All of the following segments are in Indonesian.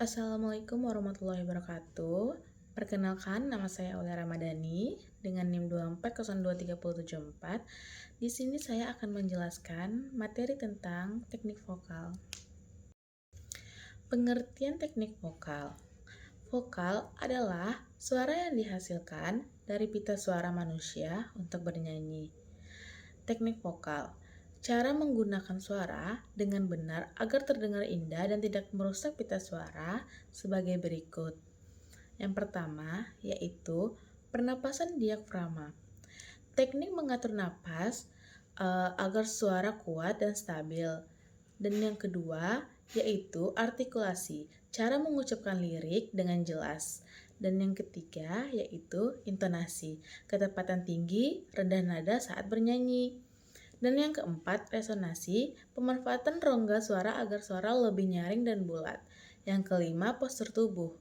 Assalamualaikum warahmatullahi wabarakatuh. Perkenalkan, nama saya Aulia Ramadhani dengan NIM 2402374. Di sini saya akan menjelaskan materi tentang teknik vokal. Pengertian teknik vokal. Vokal adalah suara yang dihasilkan dari pita suara manusia untuk bernyanyi. Teknik vokal. Cara menggunakan suara dengan benar agar terdengar indah dan tidak merusak pita suara sebagai berikut. Yang pertama yaitu pernapasan diafragma. Teknik mengatur napas agar suara kuat dan stabil. Dan yang kedua yaitu artikulasi, cara mengucapkan lirik dengan jelas. Dan yang ketiga yaitu intonasi, ketepatan tinggi, rendah nada saat bernyanyi. Dan yang keempat, resonansi, pemanfaatan rongga suara agar suara lebih nyaring dan bulat. Yang kelima, postur tubuh,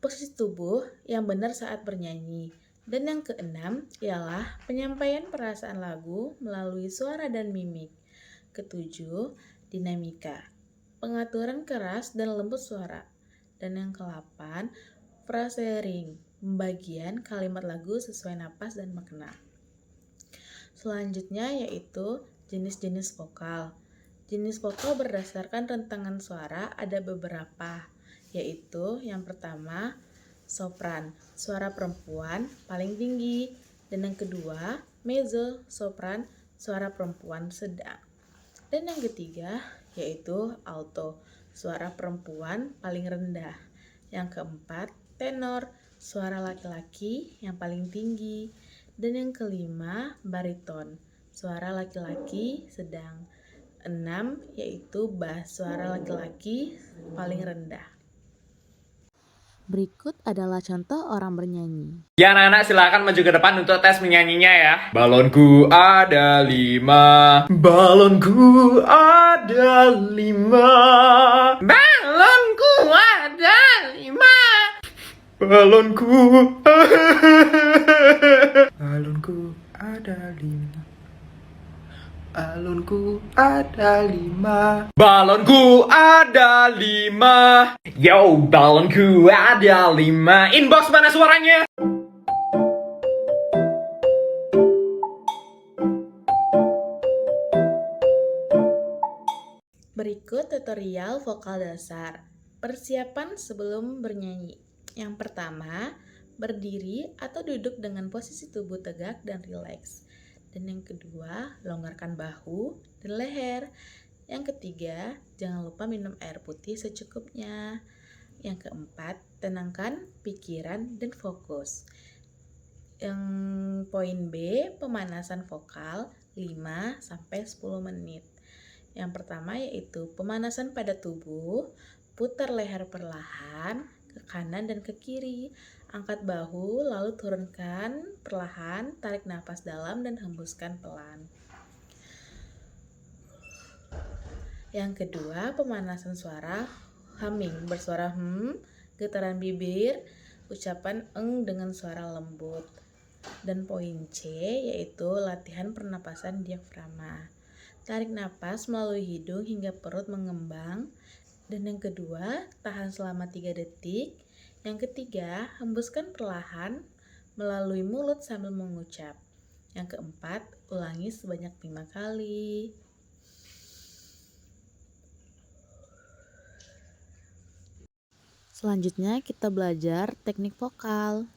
posisi tubuh yang benar saat bernyanyi. Dan yang keenam ialah penyampaian perasaan lagu melalui suara dan mimik. Ketujuh, dinamika, pengaturan keras dan lembut suara. Dan yang ke-8, phrasering, pembagian kalimat lagu sesuai napas dan makna. Selanjutnya yaitu jenis-jenis vokal. Jenis vokal berdasarkan rentangan suara ada beberapa, yaitu yang pertama sopran, suara perempuan paling tinggi, dan yang kedua mezzo sopran, suara perempuan sedang. Dan yang ketiga yaitu alto, suara perempuan paling rendah. Yang keempat tenor, suara laki-laki yang paling tinggi. Dan yang kelima, bariton, suara laki-laki sedang. 6 yaitu bass, suara laki-laki paling rendah. Berikut adalah contoh orang bernyanyi. Ya anak-anak silakan maju ke depan untuk tes menyanyinya ya. Balonku ada 5. Balonku ada 5. Balonku ada 5. Balonku Balonku ada 5. Balonku ada 5. Balonku ada 5. Yo, balonku ada 5. Inbox mana suaranya? Berikut tutorial vokal dasar. Persiapan sebelum bernyanyi. Yang pertama, berdiri atau duduk dengan posisi tubuh tegak dan rileks. Dan yang kedua, longgarkan bahu dan leher. Yang ketiga, jangan lupa minum air putih secukupnya. Yang keempat, tenangkan pikiran dan fokus. Yang poin B, pemanasan vokal 5-10 menit. Yang pertama yaitu pemanasan pada tubuh, putar leher perlahan ke kanan dan ke kiri. Angkat bahu lalu turunkan perlahan, tarik nafas dalam dan hembuskan pelan. Yang kedua, pemanasan suara, humming, bersuara getaran bibir, ucapan eng dengan suara lembut. Dan poin C yaitu latihan pernapasan diafragma. Tarik napas melalui hidung hingga perut mengembang. Dan yang kedua, tahan selama 3 detik. Yang ketiga, hembuskan perlahan melalui mulut sambil mengucap. Yang keempat, ulangi sebanyak 5 kali. Selanjutnya kita belajar teknik vokal.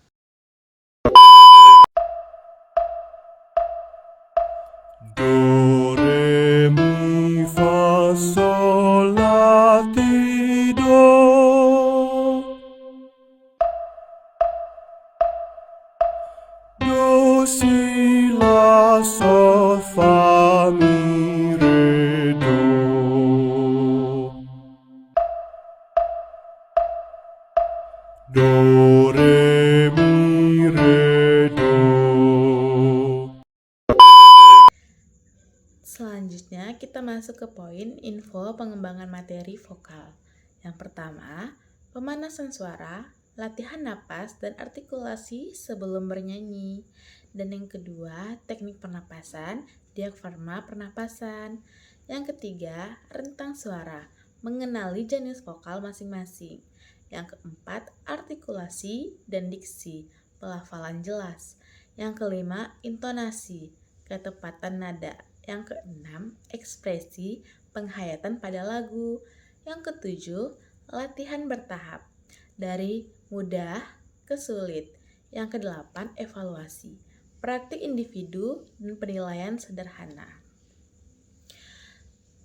Do, re, mi, fa, sol, la, ti, do. Do, si, la, sol, fa, mi, re, do. Do, re, mi, re, do. Selanjutnya kita masuk ke poin info pengembangan materi vokal. Yang pertama, pemanasan suara, latihan napas dan artikulasi sebelum bernyanyi. Dan yang kedua, teknik pernapasan, diafragma pernapasan. Yang ketiga, rentang suara, mengenali jenis vokal masing-masing. Yang keempat, artikulasi dan diksi, pelafalan jelas. Yang kelima, intonasi, ketepatan nada. Yang keenam, ekspresi, penghayatan pada lagu. Yang ketujuh, latihan bertahap, dari mudah ke sulit. Yang kedelapan, evaluasi, praktik individu dan penilaian sederhana.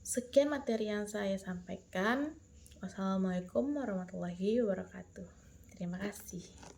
Sekian materi yang saya sampaikan. Wassalamualaikum warahmatullahi wabarakatuh. Terima kasih.